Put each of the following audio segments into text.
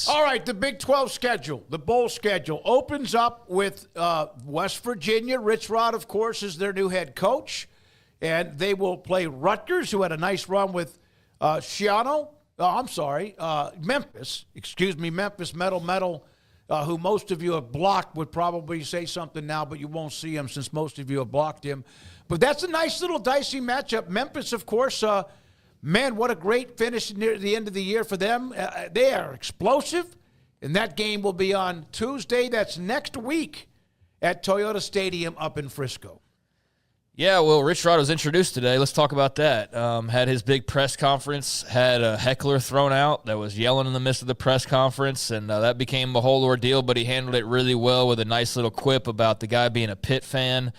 All right, the Big 12 schedule, the bowl schedule, opens up with West Virginia. Rich Rod, of course, is their new head coach. And they will play Rutgers, who had a nice run with Memphis. Excuse me, Memphis, Metal, who most of you have blocked, would probably say something now, but you won't see him since most of you have blocked him. But that's a nice little dicey matchup. Memphis, of course, man, what a great finish near the end of the year for them. They are explosive, and that game will be on Tuesday. That's next week at Toyota Stadium up in Frisco. Yeah, well, Rich Rod was introduced today. Let's talk about that. Had his big press conference, had a heckler thrown out that was yelling in the midst of the press conference, and that became a whole ordeal, but he handled it really well with a nice little quip about the guy being a Pitt fan.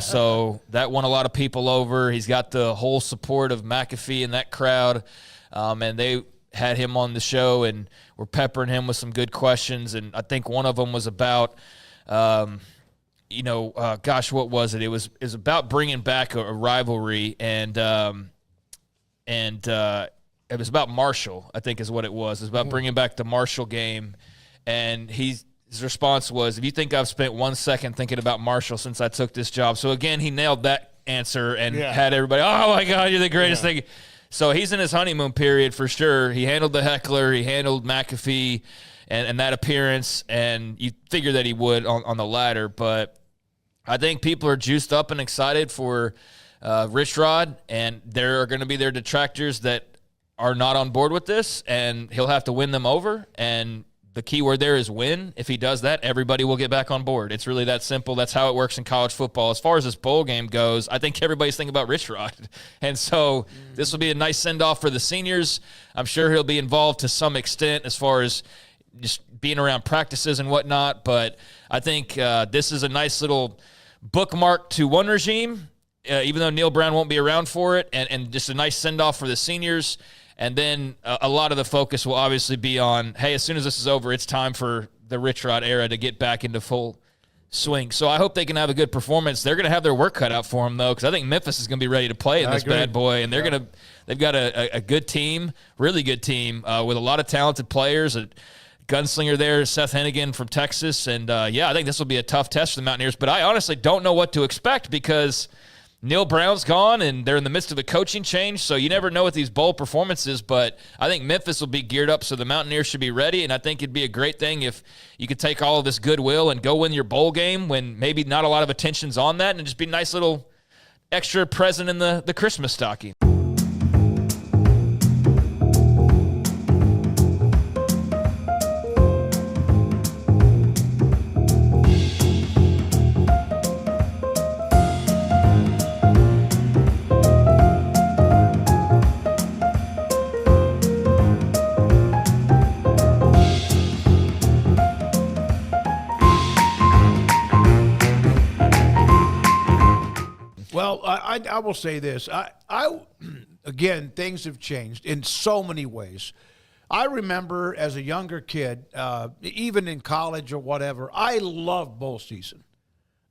So that won a lot of people over. He's got the whole support of McAfee and that crowd, and they had him on the show and were peppering him with some good questions, and I think one of them was about what was it? It was about bringing back a rivalry, and it was about Marshall, I think is what it was. It was about bringing back the Marshall game, and his response was, if you think I've spent 1 second thinking about Marshall since I took this job. So, again, he nailed that answer and had everybody, oh, my God, you're the greatest thing. So he's in his honeymoon period for sure. He handled the heckler. He handled McAfee and that appearance, and you figure that he would on the latter. But I think people are juiced up and excited for Rich Rod, and there are going to be their detractors that are not on board with this, and he'll have to win them over. And the key word there is win. If he does that, everybody will get back on board. It's really that simple. That's how it works in college football. As far as this bowl game goes, I think everybody's thinking about Rich Rod. And so this will be a nice send-off for the seniors. I'm sure he'll be involved to some extent as far as just being around practices and whatnot. But I think this is a nice little bookmark to one regime, even though Neil Brown won't be around for it, and just a nice send-off for the seniors. And then a lot of the focus will obviously be on, hey, as soon as this is over, it's time for the Rich Rod era to get back into full swing. So I hope they can have a good performance. They're going to have their work cut out for them, though, because I think Memphis is going to be ready to play in this bad boy, and they've got a good team, really good team, with a lot of talented players. Gunslinger there, Seth Hennigan from Texas. And, I think this will be a tough test for the Mountaineers. But I honestly don't know what to expect because Neil Brown's gone and they're in the midst of a coaching change. So you never know with these bowl performances. But I think Memphis will be geared up, so the Mountaineers should be ready. And I think it'd be a great thing if you could take all of this goodwill and go win your bowl game when maybe not a lot of attention's on that, and just be a nice little extra present in the Christmas stocking. Well, I will say this. Again, things have changed in so many ways. I remember as a younger kid, even in college or whatever, I loved bowl season.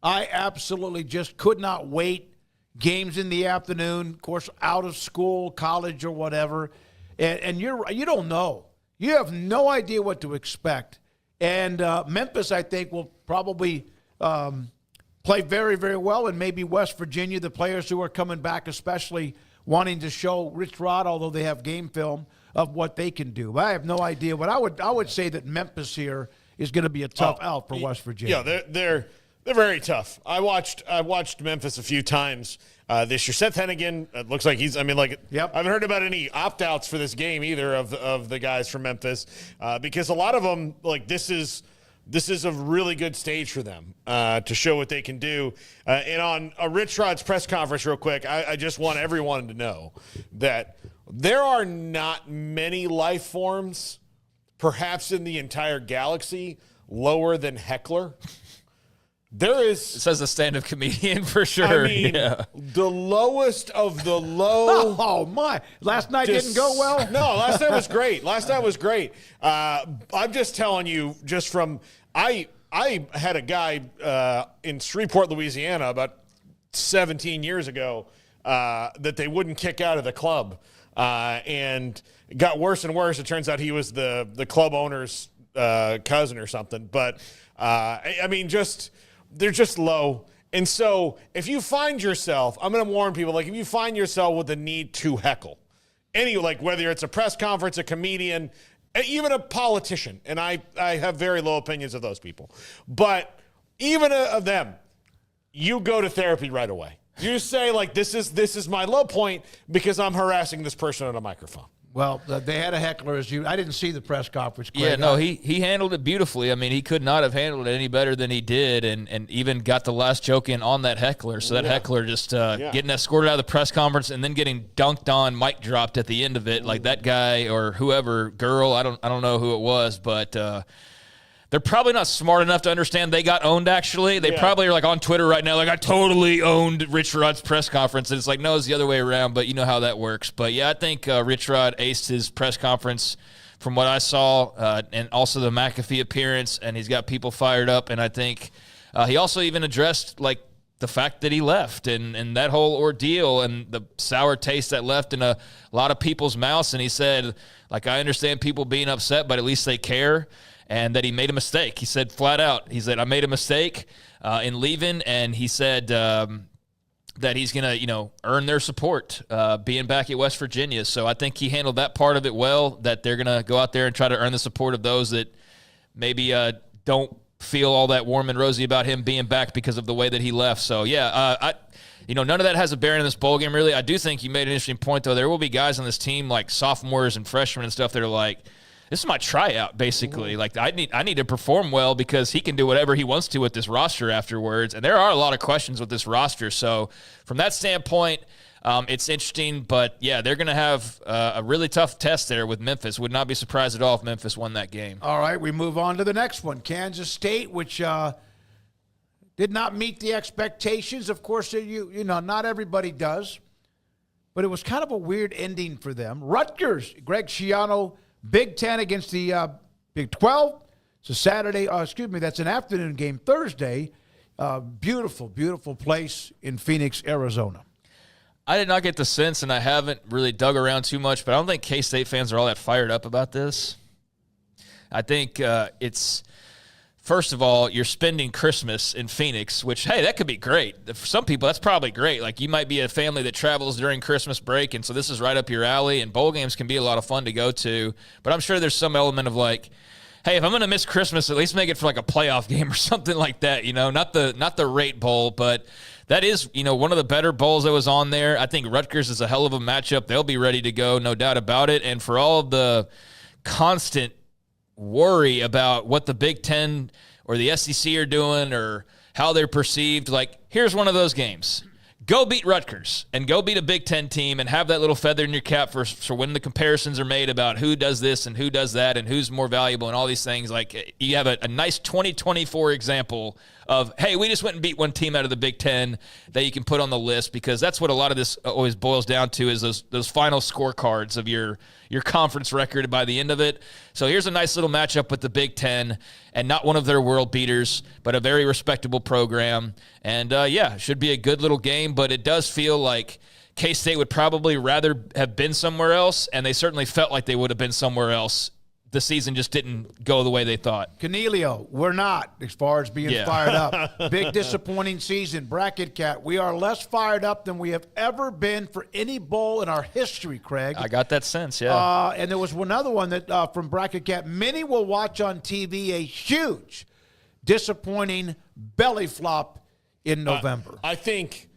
I absolutely just could not wait. Games in the afternoon, of course, out of school, college or whatever. And you don't know. You have no idea what to expect. And Memphis, I think, will probably play very, very well, and maybe West Virginia, the players who are coming back, especially wanting to show Rich Rod, although they have game film, of what they can do. But I have no idea. But I would say that Memphis here is going to be a tough out for West Virginia. Yeah, they're very tough. I watched Memphis a few times this year. Seth Hennigan, it looks like I haven't heard about any opt-outs for this game either of the guys from Memphis because a lot of them, this is a really good stage for them to show what they can do. And on a Rich Rod's press conference real quick, I just want everyone to know that there are not many life forms, perhaps in the entire galaxy, lower than heckler. There is... Says a stand-up comedian for sure. I mean, the lowest of the low... Oh, my. Last night didn't go well? No, last night was great. I'm just telling you, just from... I had a guy in Shreveport, Louisiana, about 17 years ago that they wouldn't kick out of the club and it got worse and worse. It turns out he was the club owner's cousin or something. But I mean, they're just low. And so if you find yourself, I'm going to warn people, like if you find yourself with the need to heckle, like whether it's a press conference, a comedian, even a politician, and I have very low opinions of those people, but even of them, you go to therapy right away. You say, like, this is my low point because I'm harassing this person on a microphone. Well, they had a heckler I didn't see the press conference, Craig. Yeah, no, he handled it beautifully. I mean, he could not have handled it any better than he did, and even got the last joke in on that heckler. So that heckler just getting escorted out of the press conference and then getting dunked on, mic dropped at the end of it, like that guy or whoever, girl, I don't know who it was, but they're probably not smart enough to understand they got owned, actually. They probably are like on Twitter right now, like, I totally owned Rich Rod's press conference. And it's like, no, it's the other way around, but you know how that works. But, yeah, I think Rich Rod aced his press conference from what I saw, and also the McAfee appearance, and he's got people fired up. And I think he also even addressed, like, the fact that he left and that whole ordeal and the sour taste that left in a lot of people's mouths. And he said, like, I understand people being upset, but at least they care. And that he made a mistake. He said flat out, he said, I made a mistake in leaving, and he said that he's going to, earn their support being back at West Virginia. So I think he handled that part of it well, that they're going to go out there and try to earn the support of those that maybe don't feel all that warm and rosy about him being back because of the way that he left. So, yeah, none of that has a bearing in this bowl game, really. I do think you made an interesting point, though. There will be guys on this team, like sophomores and freshmen and stuff, that are like, this is my tryout, basically. Like, I need to perform well because he can do whatever he wants to with this roster afterwards. And there are a lot of questions with this roster. So from that standpoint, it's interesting. But, yeah, they're going to have a really tough test there with Memphis. Would not be surprised at all if Memphis won that game. All right, we move on to the next one. Kansas State, which did not meet the expectations. Of course, not everybody does. But it was kind of a weird ending for them. Rutgers, Greg Schiano, Big Ten against the Big 12. It's a Saturday. That's an afternoon game Thursday. Beautiful, beautiful place in Phoenix, Arizona. I did not get the sense, and I haven't really dug around too much, but I don't think K-State fans are all that fired up about this. I think it's, first of all, you're spending Christmas in Phoenix, which, hey, that could be great. For some people, that's probably great. Like, you might be a family that travels during Christmas break, and so this is right up your alley, and bowl games can be a lot of fun to go to. But I'm sure there's some element of, like, hey, if I'm going to miss Christmas, at least make it for, like, a playoff game or something like that, not the rate bowl, but that is, one of the better bowls that was on there. I think Rutgers is a hell of a matchup. They'll be ready to go, no doubt about it. And for all of the constant worry about what the Big Ten or the SEC are doing or how they're perceived, like, here's one of those games. Go beat Rutgers and go beat a Big Ten team and have that little feather in your cap for when the comparisons are made about who does this and who does that and who's more valuable and all these things. Like, you have a nice 2024 example of, hey, we just went and beat one team out of the Big Ten that you can put on the list, because that's what a lot of this always boils down to, is those final scorecards of your conference record by the end of it. So here's a nice little matchup with the Big Ten, and not one of their world beaters, but a very respectable program. And, yeah, should be a good little game, but it does feel like K-State would probably rather have been somewhere else, and they certainly felt like they would have been somewhere else. The season just didn't go the way they thought. Cornelio, we're not, as far as being fired up. Big disappointing season. Bracket Cat, we are less fired up than we have ever been for any bowl in our history, Craig. I got that sense, yeah. And there was another one that from Bracket Cat. Many will watch on TV a huge, disappointing belly flop in November. I think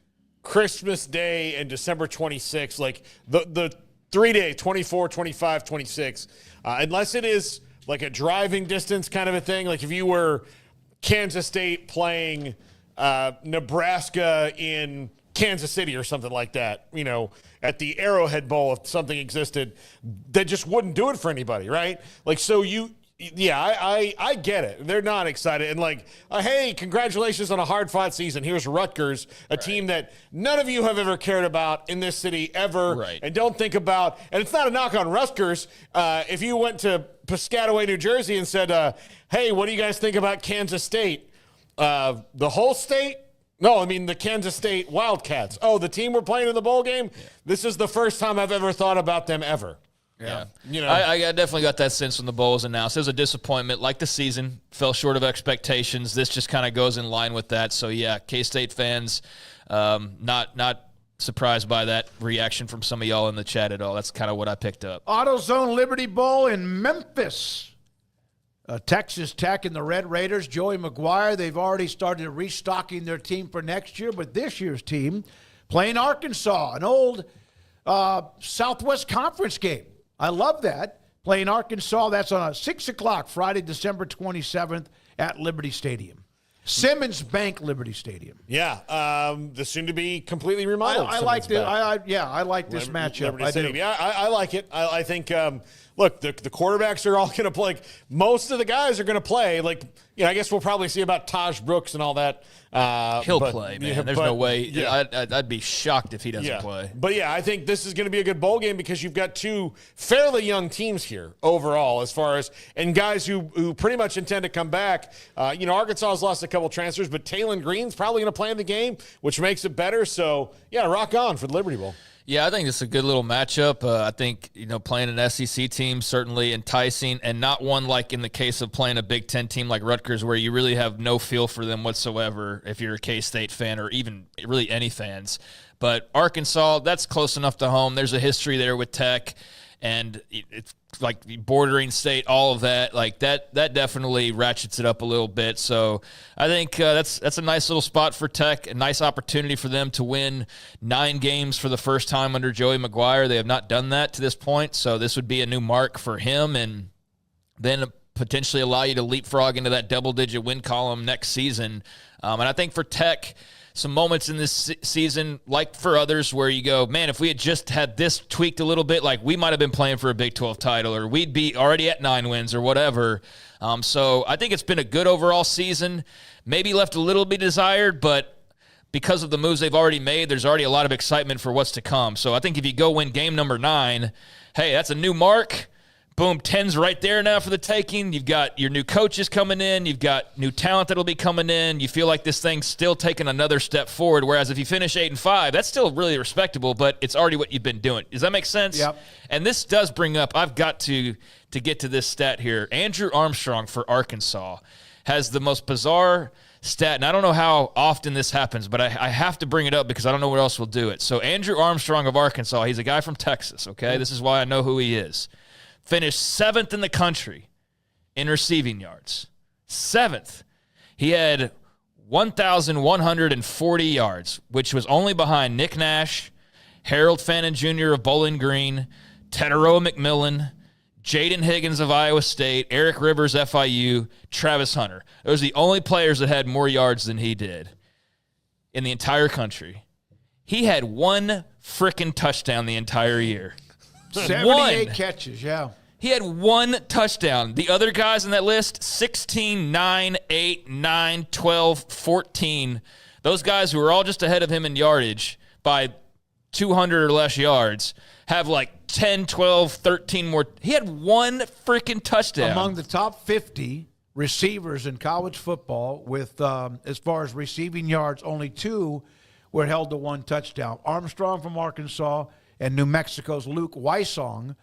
Christmas Day and December 26th, like the 3 days, 24, 25, 26, unless it is like a driving distance kind of a thing. Like if you were Kansas State playing Nebraska in Kansas City or something like that, at the Arrowhead Bowl, if something existed, that just wouldn't do it for anybody, right? Like, so I get it. They're not excited. And like, hey, congratulations on a hard-fought season. Here's Rutgers, a team that none of you have ever cared about in this city ever. Right. And don't think about, and it's not a knock on Rutgers. If you went to Piscataway, New Jersey and said, hey, what do you guys think about Kansas State? The whole state No, I mean the Kansas State Wildcats. Oh, the team we're playing in the bowl game? Yeah. This is the first time I've ever thought about them ever. Yeah. You know, I definitely got that sense when the bowl was announced. It was a disappointment. Like the season, fell short of expectations. This just kind of goes in line with that. So, yeah, K-State fans, not surprised by that reaction from some of y'all in the chat at all. That's kind of what I picked up. AutoZone Liberty Bowl in Memphis. Texas Tech and the Red Raiders, Joey McGuire, they've already started restocking their team for next year, but this year's team playing Arkansas, an old Southwest Conference game. I love that. Playing Arkansas, that's on 6 o'clock, Friday, December 27th at Liberty Stadium. Simmons Bank Liberty Stadium. Yeah, the soon-to-be completely remodeled. I like this. I like this matchup. I do. Yeah, I like it. I think. Look, the quarterbacks are all going to play. Most of the guys are going to play. Like, I guess we'll probably see about Taj Brooks and all that. He'll play, man. There's no way. Yeah. I'd be shocked if he doesn't play. But, yeah, I think this is going to be a good bowl game because you've got two fairly young teams here overall as far as – and guys who pretty much intend to come back. Arkansas has lost a couple transfers, but Talon Green's probably going to play in the game, which makes it better. So, yeah, rock on for the Liberty Bowl. Yeah, I think it's a good little matchup. I think, playing an SEC team certainly enticing, and not one like in the case of playing a Big Ten team like Rutgers where you really have no feel for them whatsoever if you're a K-State fan or even really any fans. But Arkansas, that's close enough to home. There's a history there with Tech, and it's like bordering state, all of that. Like that definitely ratchets it up a little bit. So I think that's a nice little spot for Tech, a nice opportunity for them to win 9 games for the first time under Joey McGuire. They have not done that to this point, so this would be a new mark for him, and then potentially allow you to leapfrog into that double-digit win column next season. And I think for Tech, some moments in this season, like for others, where you go, man, if we had just had this tweaked a little bit, like we might have been playing for a Big 12 title, or we'd be already at 9 wins or whatever. So I think it's been a good overall season. Maybe left a little bit desired, but because of the moves they've already made, there's already a lot of excitement for what's to come. So I think if you go win game number 9, hey, that's a new mark. Boom, 10's right there now for the taking. You've got your new coaches coming in. You've got new talent that'll be coming in. You feel like this thing's still taking another step forward, whereas if you finish 8-5, that's still really respectable, but it's already what you've been doing. Does that make sense? Yep. And this does bring up, I've got to get to this stat here. Andrew Armstrong for Arkansas has the most bizarre stat, and I don't know how often this happens, but I have to bring it up because I don't know what else will do it. So Andrew Armstrong of Arkansas, he's a guy from Texas, okay? This is why I know who he is. Finished 7th in the country in receiving yards. 7th. He had 1,140 yards, which was only behind Nick Nash, Harold Fannin Jr. of Bowling Green, Tetaroa McMillan, Jaden Higgins of Iowa State, Eric Rivers, FIU, Travis Hunter. Those are the only players that had more yards than he did in the entire country. He had 1 frickin' touchdown the entire year. 78 catches, yeah. He had 1 touchdown. The other guys on that list, 16, 9, 8, 9, 12, 14. Those guys who are all just ahead of him in yardage by 200 or less yards have like 10, 12, 13 more. He had 1 freaking touchdown. Among the top 50 receivers in college football with, as far as receiving yards, only 2 were held to 1 touchdown. Armstrong from Arkansas and New Mexico's Luke Weissong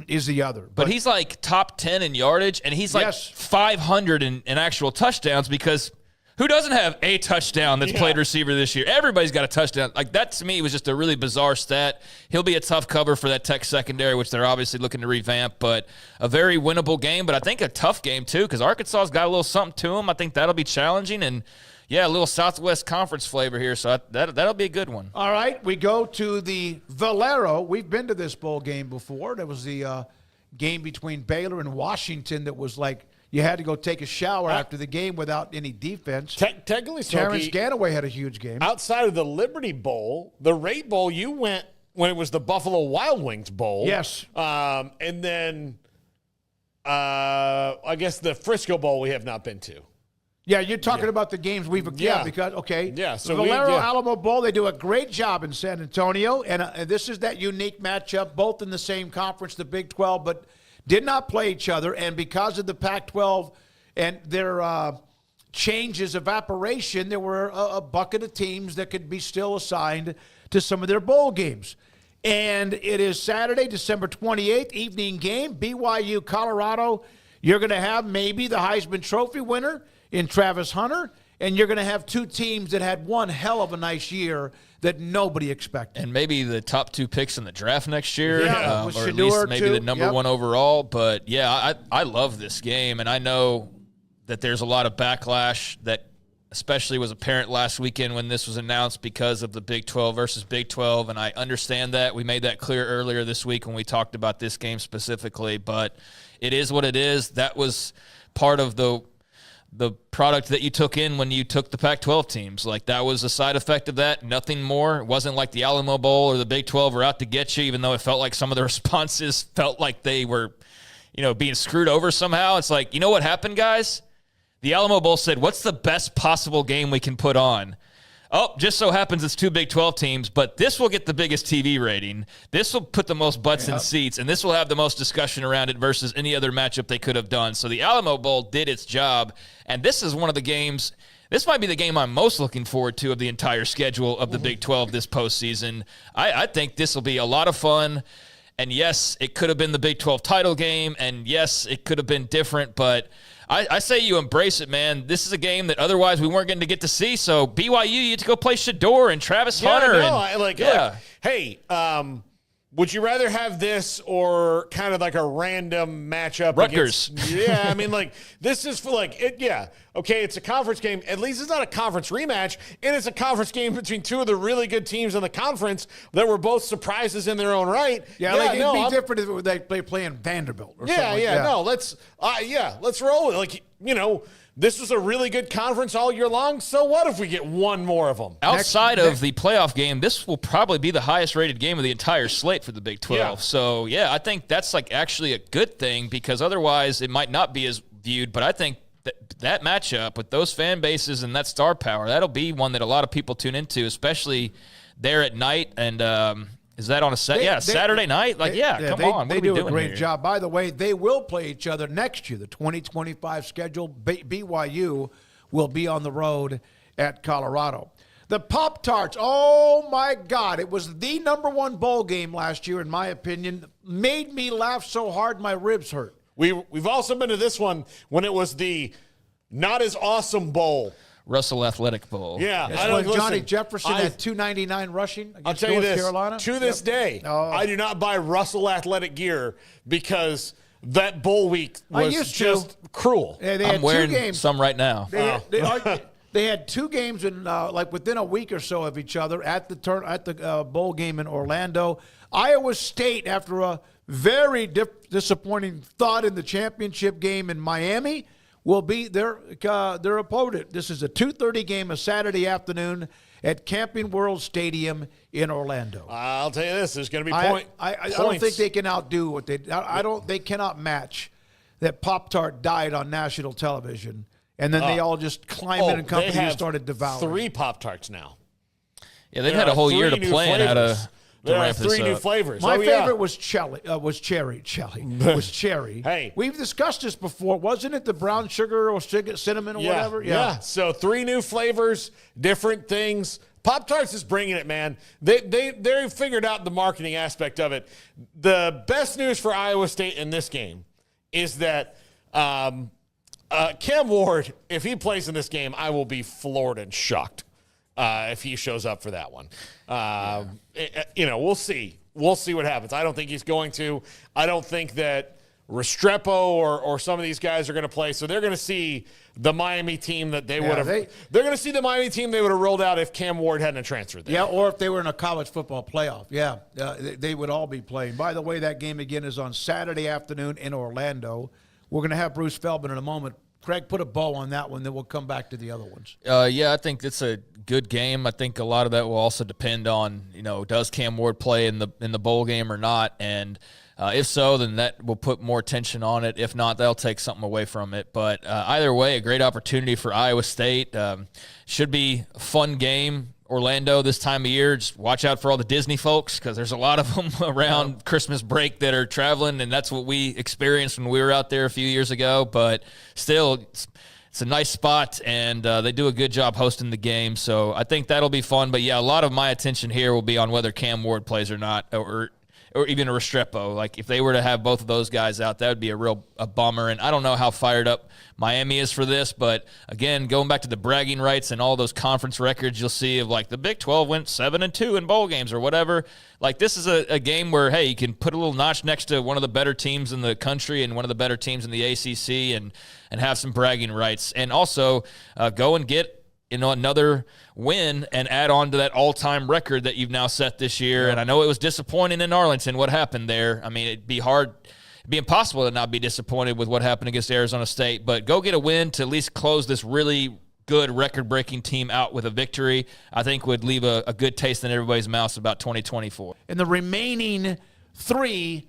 is the other. But he's like top 10 in yardage, and he's like 500 in actual touchdowns, because who doesn't have a touchdown that's played receiver this year? Everybody's got a touchdown. Like, that to me was just a really bizarre stat. He'll be a tough cover for that Tech secondary, which they're obviously looking to revamp, but a very winnable game, but I think a tough game too, because Arkansas's got a little something to them. I think that'll be challenging, and yeah, a little Southwest Conference flavor here, so that'll be a good one. All right, we go to the Valero. We've been to this bowl game before. There was the game between Baylor and Washington that was like you had to go take a shower after the game without any defense. Technically, Terrence Ganaway had a huge game. Outside of the Liberty Bowl, the Rate Bowl, you went when it was the Buffalo Wild Wings Bowl. Yes. And then I guess the Frisco Bowl we have not been to. Yeah, you're talking about the games we've because so Valero Alamo Bowl, they do a great job in San Antonio, and this is that unique matchup, both in the same conference, the Big 12, but did not play each other, and because of the Pac-12 and their changes, evaporation, there were a bucket of teams that could be still assigned to some of their bowl games. And it is Saturday, December 28th, evening game, BYU, Colorado. You're going to have maybe the Heisman Trophy winner in Travis Hunter, and you're going to have two teams that had one hell of a nice year that nobody expected. And maybe the top 2 picks in the draft next year, Yeah, or with at Shedeur, least maybe too. the number Yep. 1 overall. But, yeah, I love this game, and I know that there's a lot of backlash that especially was apparent last weekend when this was announced because of the Big 12 versus Big 12, and I understand that. We made that clear earlier this week when we talked about this game specifically, but it is what it is. That was part of the product that you took in when you took the Pac-12 teams. Like, that was a side effect of that, nothing more. It wasn't like the Alamo Bowl or the Big 12 were out to get you, even though it felt like some of the responses felt like they were, being screwed over somehow. It's like, you know what happened, guys? The Alamo Bowl said, what's the best possible game we can put on? Oh, just so happens it's 2 Big 12 teams, but this will get the biggest TV rating. This will put the most butts in seats, and this will have the most discussion around it versus any other matchup they could have done. So the Alamo Bowl did its job, and this is one of the games – this might be the game I'm most looking forward to of the entire schedule of the Big 12 this postseason. I think this will be a lot of fun. And, yes, it could have been the Big 12 title game, and, yes, it could have been different, but – I say you embrace it, man. This is a game that otherwise we weren't going to get to see. So BYU, you get to go play Shedeur and Travis Hunter. Look, hey, would you rather have this or kind of like a random matchup? Rutgers. Yeah, I mean, like, this is for like, okay, it's a conference game. At least it's not a conference rematch, and it's a conference game between two of the really good teams in the conference that were both surprises in their own right. It'd be different if they play in Vanderbilt or something like that. No, let's roll with it. Like, this was a really good conference all year long. So what if we get one more of them? Outside of the playoff game, this will probably be the highest rated game of the entire slate for the Big 12. Yeah. So, I think that's like actually a good thing because otherwise it might not be as viewed. But I think that matchup with those fan bases and that star power, that'll be one that a lot of people tune into, especially there at night. And is that on a Saturday night? Like, come on. They do a great job. By the way, they will play each other next year. The 2025 schedule, BYU will be on the road at Colorado. The Pop-Tarts, oh, my God. It was the number 1 bowl game last year, in my opinion. Made me laugh so hard my ribs hurt. We've also been to this one when it was the not as awesome bowl. Russell Athletic Bowl. Yeah. That's when Johnny Jefferson had 299 rushing against I'll tell you North this, Carolina. To this day, I do not buy Russell Athletic gear because that bowl week was just cruel. Yeah, I'm wearing some right now. They had 2 games in within a week or so of each other at the bowl game in Orlando. Iowa State, after a very disappointing thud in the championship game in Miami, will be their opponent. This is a 2:30 game, a Saturday afternoon at Camping World Stadium in Orlando. I'll tell you this: there's going to be points. I don't think they can outdo what they. They cannot match that Pop-Tart died on national television, and then they all just Kleiman and company and started devouring. 3 Pop-Tarts now. Yeah, they've had a whole year to plan how to. There are 3 new flavors. My favorite was cherry. Hey, we've discussed this before. Wasn't it the brown sugar or cinnamon or whatever? Yeah. So 3 new flavors, different things. Pop-Tarts is bringing it, man. They figured out the marketing aspect of it. The best news for Iowa State in this game is that Cam Ward, if he plays in this game, I will be floored and shocked. If he shows up for that one. We'll see. We'll see what happens. I don't think he's going to. I don't think that Restrepo or some of these guys are going to play. So they're going to see the Miami team that they would have. They're going to see the Miami team they would have rolled out if Cam Ward hadn't transferred there. Yeah, or if they were in a college football playoff. Yeah, they would all be playing. By the way, that game again is on Saturday afternoon in Orlando. We're going to have Bruce Feldman in a moment. Craig, put a bow on that one, then we'll come back to the other ones. I think it's a good game. I think a lot of that will also depend on, does Cam Ward play in the bowl game or not? And if so, then that will put more attention on it. If not, they'll take something away from it. But either way, a great opportunity for Iowa State. Should be a fun game. Orlando this time of year, just watch out for all the Disney folks because there's a lot of them around Christmas break that are traveling, and that's what we experienced when we were out there a few years ago. But still, it's it's a nice spot, and they do a good job hosting the game. So I think that'll be fun. But, yeah, a lot of my attention here will be on whether Cam Ward plays or not, or even a Restrepo. Like, if they were to have both of those guys out, that would be a bummer. And I don't know how fired up Miami is for this, but, again, going back to the bragging rights and all those conference records you'll see of, like, the Big 12 went 7-2 in bowl games or whatever. Like, this is a game where, hey, you can put a little notch next to one of the better teams in the country and one of the better teams in the ACC and have some bragging rights. And also go and get another win and add on to that all-time record that you've now set this year. And I know it was disappointing in Arlington what happened there. I mean, it'd be impossible to not be disappointed with what happened against Arizona State. But go get a win to at least close this really good record-breaking team out with a victory. I think would leave a good taste in everybody's mouth about 2024. In the remaining 3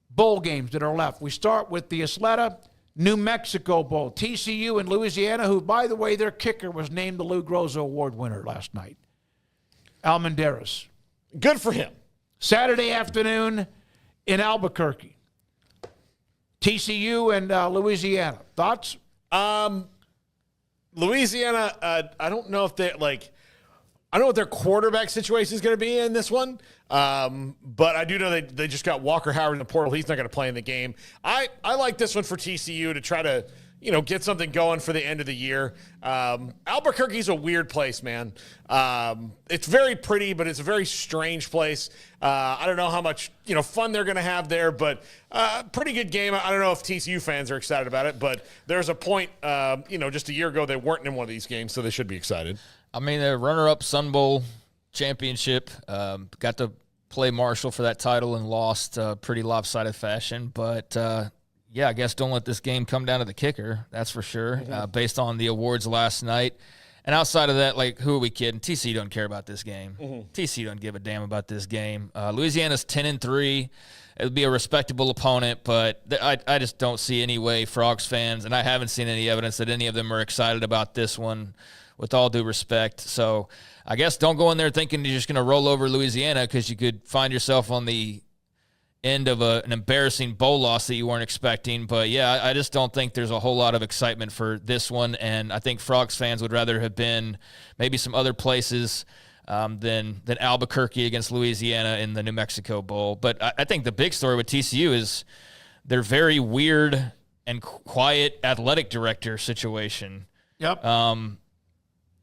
bowl games that are left, we start with the Isleta New Mexico Bowl, TCU and Louisiana, who, by the way, their kicker was named the Lou Groza Award winner last night, Almendarez. Good for him. Saturday afternoon in Albuquerque, TCU and Louisiana. Thoughts? Louisiana, I don't know if they I don't know what their quarterback situation is going to be in this one, but I do know they just got Walker Howard in the portal. He's not going to play in the game. I like this one for TCU to try to get something going for the end of the year. Albuquerque's a weird place, man. It's very pretty, but it's a very strange place. I don't know how much fun they're going to have there, but pretty good game. I don't know if TCU fans are excited about it, but there's a point, just a year ago they weren't in one of these games, so they should be excited. I mean, the runner-up Sun Bowl championship, got to play Marshall for that title and lost pretty lopsided fashion. But, yeah, I guess don't let this game come down to the kicker, that's for sure, based on the awards last night. And outside of that, like, who are we kidding? TCU don't care about this game. TCU don't give a damn about this game. Louisiana's 10-3. It'll be a respectable opponent, but I just don't see any way Frogs fans, and I haven't seen any evidence that any of them are excited about this one, with all due respect. So I guess don't go in there thinking you're just going to roll over Louisiana, because you could find yourself on the end of an embarrassing bowl loss that you weren't expecting. But, yeah, I just don't think there's a whole lot of excitement for this one, and I think Frogs fans would rather have been maybe some other places than Albuquerque against Louisiana in the New Mexico Bowl. But I think the big story with TCU is their very weird and quiet athletic director situation. Yep.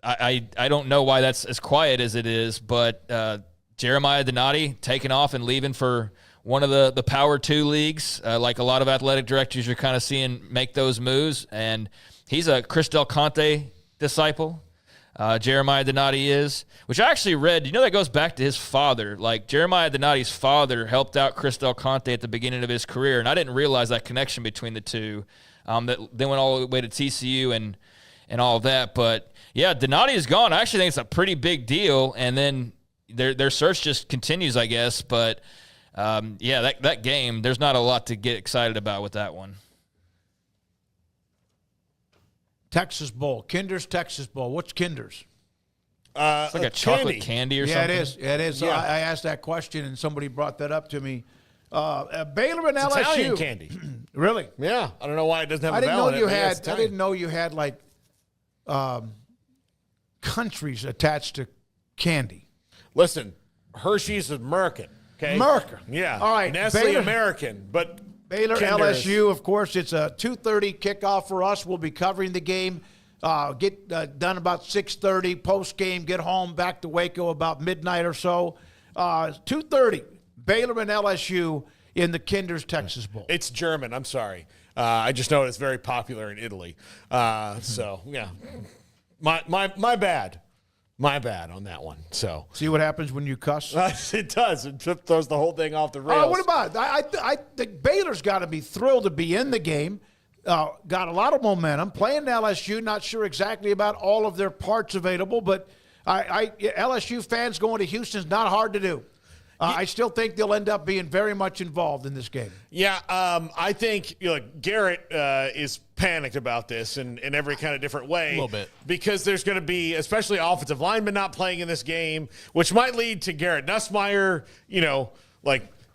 I don't know why that's as quiet as it is, but Jeremiah Donati taking off and leaving for one of the Power 2 leagues, like a lot of athletic directors you're kind of seeing make those moves. And he's a Chris Del Conte disciple. Jeremiah Donati is, which I actually read, that goes back to his father. Like, Jeremiah Donati's father helped out Chris Del Conte at the beginning of his career, and I didn't realize that connection between the two. That they went all the way to TCU and all of that. But, yeah, Donati is gone. I actually think it's a pretty big deal, and then their search just continues, I guess. But, yeah, that game, there's not a lot to get excited about with that one. Texas Bowl. Kinder's Texas Bowl. What's Kinder's? It's like a chocolate candy or something. Yeah, it is. So Yeah. I asked that question, and somebody brought that up to me. Baylor and It's LSU. Italian candy. Really? Yeah. I don't know why it doesn't have I a didn't vowel know in you it, but yeah, it's had. I Italian. didn't know you had like countries attached to candy. Listen, Hershey's is American. Okay. America. Yeah. All right. Nestle Baylor- American, but Baylor, Kinder's- LSU, of course, it's a 2:30 kickoff for us. We'll be covering the game. Get done about 6:30, post-game, get home, back to Waco about midnight or so. 2:30, Baylor and LSU in the Kinder's Texas Bowl. It's German. I'm sorry. I just know it's very popular in Italy. So, yeah. My bad. My bad on that one. So See what happens when you cuss? it does. It throws the whole thing off the rails. What about it? I think Baylor's got to be thrilled to be in the game. Got a lot of momentum. Playing LSU, not sure exactly about all of their parts available, but LSU fans going to Houston's not hard to do. I still think they'll end up being very much involved in this game. Yeah, I think Garrett is panicked about this in every kind of different way. A little bit. Because there's going to be, especially offensive linemen not playing in this game, which might lead to Garrett Nussmeier,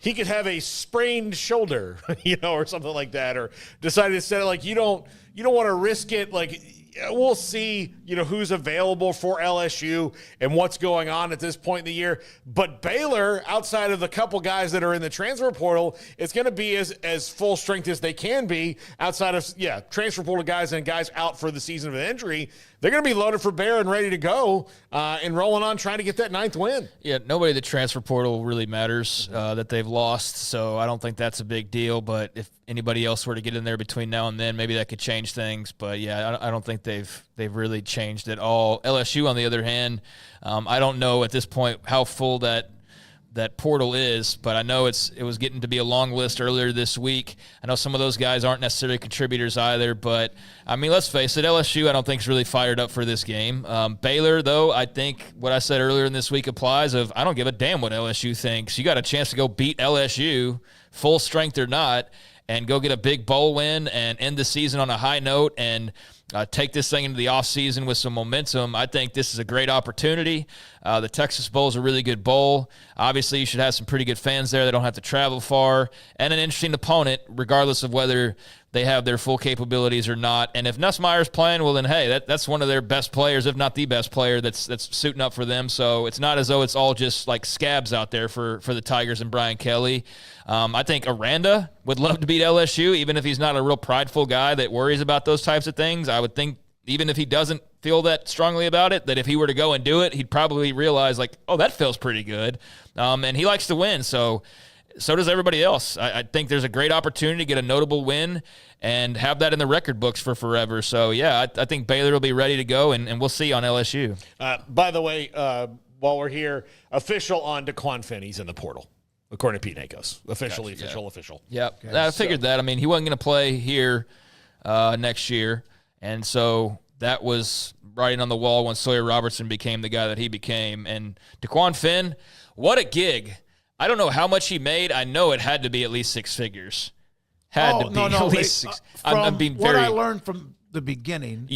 he could have a sprained shoulder, or something like that, or decided instead of like you don't want to risk it. Like we'll see, who's available for LSU and what's going on at this point in the year. But Baylor, outside of the couple guys that are in the transfer portal, it's going to be as full strength as they can be outside of, transfer portal guys and guys out for the season of an injury. They're going to be loaded for bear and ready to go and rolling on trying to get that 9th win. Yeah, nobody at the transfer portal really matters that they've lost, so I don't think that's a big deal. But if anybody else were to get in there between now and then, maybe that could change things. But, yeah, I don't think they've really changed at all. LSU, on the other hand, I don't know at this point how full that portal is, but I know it was getting to be a long list earlier this week. I know some of those guys aren't necessarily contributors either, but, I mean, let's face it, LSU I don't think is really fired up for this game. Baylor, though, I think what I said earlier in this week applies of I don't give a damn what LSU thinks. You got a chance to go beat LSU, full strength or not, and go get a big bowl win and end the season on a high note and take this thing into the offseason with some momentum. I think this is a great opportunity. The Texas Bowl is a really good bowl. Obviously, you should have some pretty good fans there. They don't have to travel far. And an interesting opponent, regardless of whether they have their full capabilities or not. And if Nussmeier's playing, well, then, hey, that's one of their best players, if not the best player that's suiting up for them. So it's not as though it's all just like scabs out there for the Tigers and Brian Kelly. I think Aranda would love to beat LSU, even if he's not a real prideful guy that worries about those types of things. I would think even if he doesn't feel that strongly about it, that if he were to go and do it, he'd probably realize, like, oh, that feels pretty good. And he likes to win, so does everybody else. I think there's a great opportunity to get a notable win and have that in the record books for forever. So, yeah, I think Baylor will be ready to go, and we'll see on LSU. By the way, while we're here, official on DeQuan Finn. He's in the portal, according to Pete Nakos. Official. Yep. Okay, I figured that. I mean, he wasn't going to play here next year, and so that was writing on the wall when Sawyer Robertson became the guy that he became. And DeQuan Finn, what a gig. I don't know how much he made. I know it had to be at least six figures. At least six. I'm being what I learned from the beginning,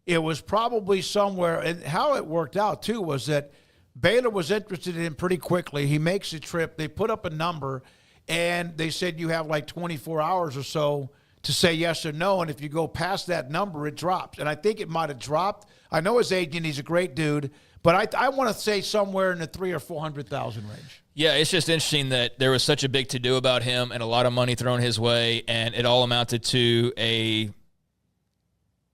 it was probably somewhere, and how it worked out too was that Baylor was interested in him pretty quickly. He makes a trip. They put up a number, and they said you have like 24 hours or so to say yes or no, and if you go past that number, it drops. And I think it might have dropped. I know his agent; he's a great dude, but I want to say somewhere in the 300,000 or 400,000 range. Yeah, it's just interesting that there was such a big to-do about him and a lot of money thrown his way, and it all amounted to a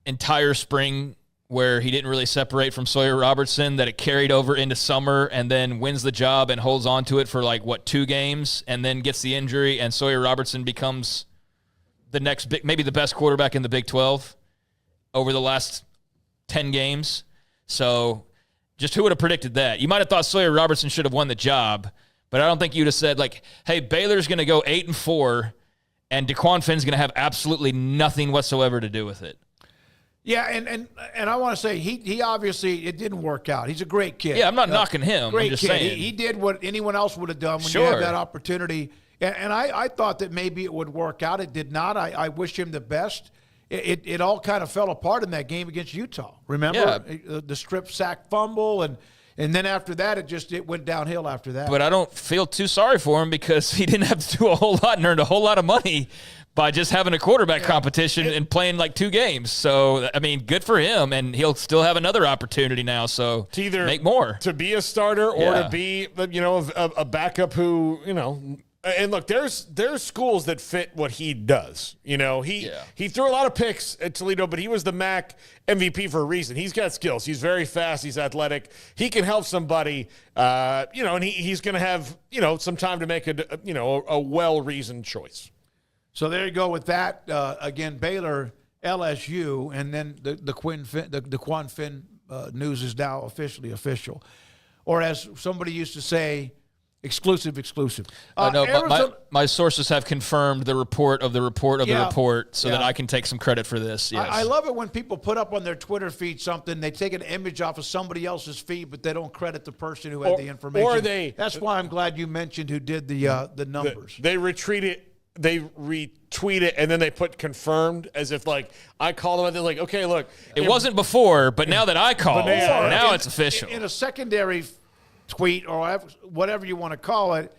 entire spring where he didn't really separate from Sawyer Robertson, that it carried over into summer and then wins the job and holds on to it for 2 games and then gets the injury, and Sawyer Robertson becomes the next maybe the best quarterback in the Big 12 over the last 10 games. So just who would have predicted that? You might have thought Sawyer Robertson should have won the job, but I don't think you'd have said, hey, Baylor's going to go 8-4, and DeQuan Finn's going to have absolutely nothing whatsoever to do with it. Yeah, and I want to say he obviously it didn't work out. He's a great kid. Yeah, I'm not knocking him. Great I'm just kid. saying He did what anyone else would have done when you have that opportunity. And I thought that maybe it would work out. It did not. I wish him the best. It all kind of fell apart in that game against Utah. Remember the strip sack fumble and then after that it went downhill after that. But I don't feel too sorry for him because he didn't have to do a whole lot and earned a whole lot of money by just having a quarterback competition and playing 2 games. So, I mean, good for him, and he'll still have another opportunity now. So to either make more. To be a starter or to be, a backup who, And look, there's schools that fit what he does. He threw a lot of picks at Toledo, but he was the MAC MVP for a reason. He's got skills. He's very fast. He's athletic. He can help somebody. And he's going to have some time to make a well-reasoned choice. So there you go with that. Again, Baylor, LSU, and then the DeQuan Finn news is now officially official, or as somebody used to say, exclusive. No, my sources have confirmed the report of the report of the report so that I can take some credit for this. Yes. I love it when people put up on their Twitter feed something, they take an image off of somebody else's feed, but they don't credit the person who had the information. That's why I'm glad you mentioned who did the numbers. They retweet it, and then they put confirmed as if I called them, and they're like, okay, look. It wasn't before, but now that I called, now it's official. In a secondary tweet or whatever you want to call it,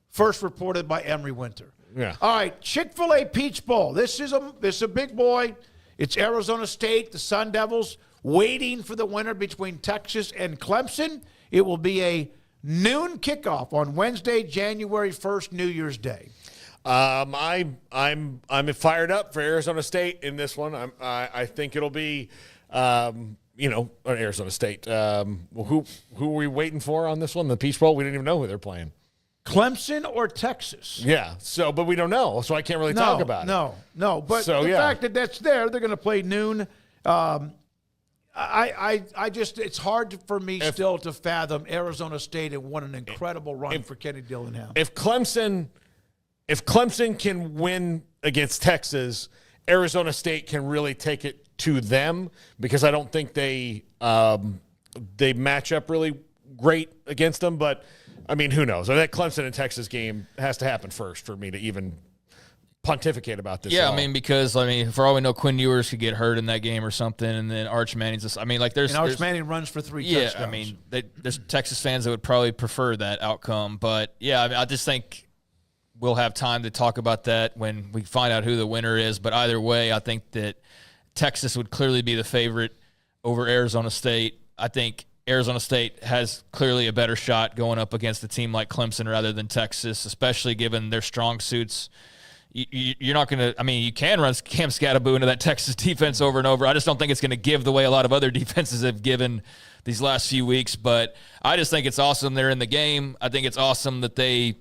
first reported by Emery Winter. Yeah. All right, Chick-fil-A Peach Bowl. This is a big boy. It's Arizona State, the Sun Devils, waiting for the winner between Texas and Clemson. It will be a noon kickoff on Wednesday, January 1st, New Year's Day. I'm fired up for Arizona State in this one. I think it'll be, Arizona State. Who are we waiting for on this one? The Peach Bowl. We didn't even know who they're playing. Clemson or Texas? Yeah. So, but we don't know, so I can't really talk about it. No. But the fact that that's there, they're going to play noon. I just, it's hard for me still to fathom Arizona State and what an incredible run for Kenny Dillingham. If Clemson can win against Texas, Arizona State can really take it to them, because I don't think they match up really great against them. But I mean, who knows? That Clemson and Texas game has to happen first for me to even pontificate about this. Yeah, because for all we know, Quinn Ewers could get hurt in that game or something, and then Arch Manning's just, Arch Manning runs for 3 touchdowns. There's Texas fans that would probably prefer that outcome, but I just think we'll have time to talk about that when we find out who the winner is. But either way, I think that Texas would clearly be the favorite over Arizona State. I think Arizona State has clearly a better shot going up against a team like Clemson rather than Texas, especially given their strong suits. You're not going to – you can run Cam Scattaboo into that Texas defense over and over. I just don't think it's going to give the way a lot of other defenses have given these last few weeks. But I just think it's awesome they're in the game. I think it's awesome that they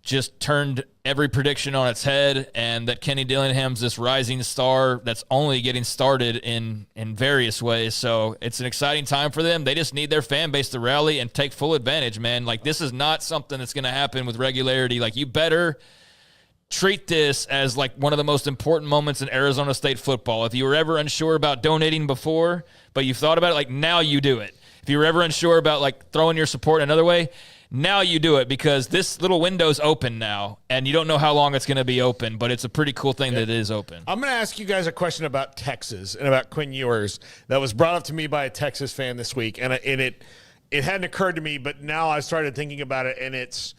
just turned every prediction on its head, and that Kenny Dillingham's this rising star that's only getting started in various ways. So it's an exciting time for them. They just need their fan base to rally and take full advantage, man. This is not something that's going to happen with regularity. You better treat this as one of the most important moments in Arizona State football. If you were ever unsure about donating before, but you've thought about it, now you do it. If you were ever unsure about throwing your support another way, now you do it, because this little window's open now, and you don't know how long it's going to be open, but it's a pretty cool thing that it is open. I'm going to ask you guys a question about Texas and about Quinn Ewers that was brought up to me by a Texas fan this week, and it hadn't occurred to me, but now I started thinking about it, and it's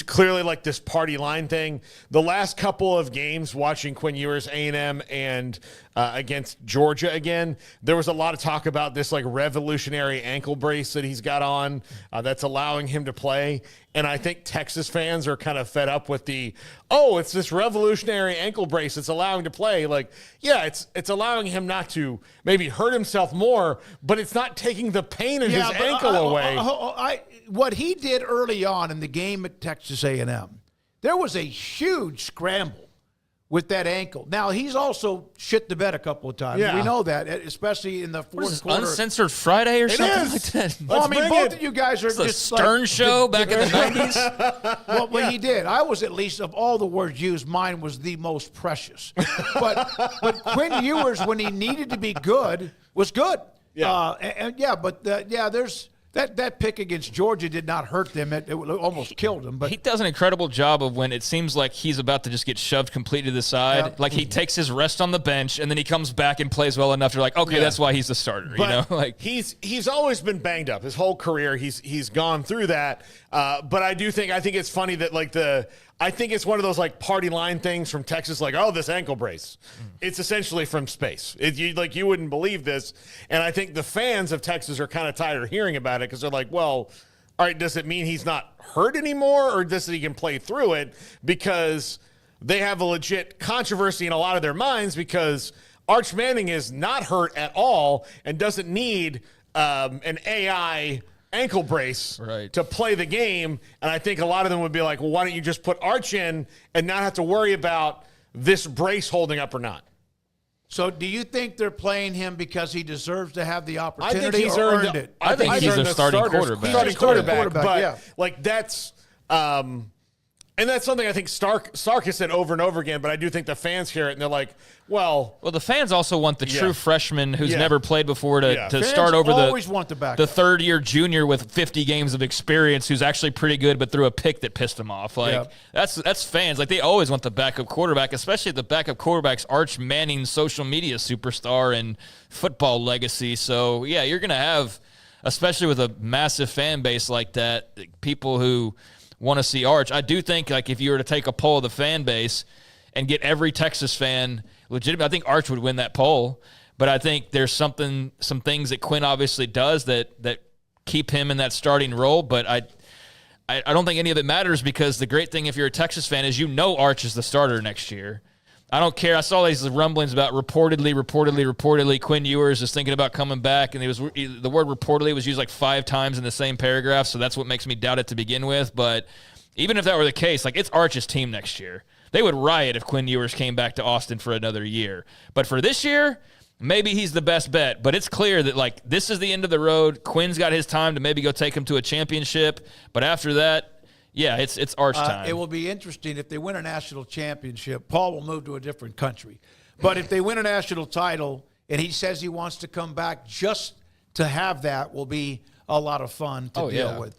clearly this party line thing. The last couple of games, watching Quinn Ewers, A&M, and against Georgia again, there was a lot of talk about this revolutionary ankle brace that he's got on that's allowing him to play. And I think Texas fans are kind of fed up with it's this revolutionary ankle brace that's allowing him to play. It's allowing him not to maybe hurt himself more, but it's not taking the pain in his ankle away. What he did early on in the game at Texas A&M, there was a huge scramble with that ankle. Now, he's also shit the bed a couple of times. Yeah. We know that, especially in the fourth quarter. Uncensored Friday or something like that? Well, both of you guys are just Stern show back in the 90s. Well, he did. I was, at least, of all the words used, mine was the most precious. But Quinn Ewers, when he needed to be good, was good. Yeah. There's... That pick against Georgia did not hurt them. It almost killed them. But he does an incredible job of when it seems like he's about to just get shoved completely to the side. Yeah. He takes his rest on the bench, and then he comes back and plays well enough. You're like, okay, that's why he's the starter. But he's always been banged up his whole career. He's gone through that. But I think it's funny that I think it's one of those party line things from Texas, this ankle brace. It's essentially from space. You wouldn't believe this. And I think the fans of Texas are kind of tired of hearing about it, because they're like, well, all right, does it mean he's not hurt anymore, or does he can play through it? Because they have a legit controversy in a lot of their minds, because Arch Manning is not hurt at all and doesn't need an AI ankle brace to play the game. And I think a lot of them would be like, well, why don't you just put Arch in and not have to worry about this brace holding up or not? So do you think they're playing him because he deserves to have the opportunity? I think he's earned it. I think he's a starting quarterback. Starting quarterback. But that's and that's something I think Sark has said over and over again, but I do think the fans hear it and they're like, well, the fans also want the true freshman who's never played before to start over the third-year junior with 50 games of experience who's actually pretty good but threw a pick that pissed him off. That's fans. They always want the backup quarterback, especially if the backup quarterback's Arch Manning, social media superstar and football legacy. So, you're going to have, especially with a massive fan base like that, people who want to see Arch. I do think, like, if you were to take a poll of the fan base and get every Texas fan legitimate, I think Arch would win that poll. But I think there's some things that Quinn obviously does that keep him in that starting role. But I don't think any of it matters, because the great thing if you're a Texas fan is Arch is the starter next year. I don't care. I saw these rumblings about reportedly Quinn Ewers is thinking about coming back, and the word reportedly was used like 5 times in the same paragraph, so that's what makes me doubt it to begin with. But even if that were the case, like, it's Arch's team next year. They would riot if Quinn Ewers came back to Austin for another year. But for this year, maybe he's the best bet. But it's clear that, like, this is the end of the road. Quinn's got his time to maybe go take him to a championship. But after that, yeah, it's Arch time. It will be interesting if they win a national championship. Paul will move to a different country. But if they win a national title and he says he wants to come back, just to have that will be a lot of fun to deal with.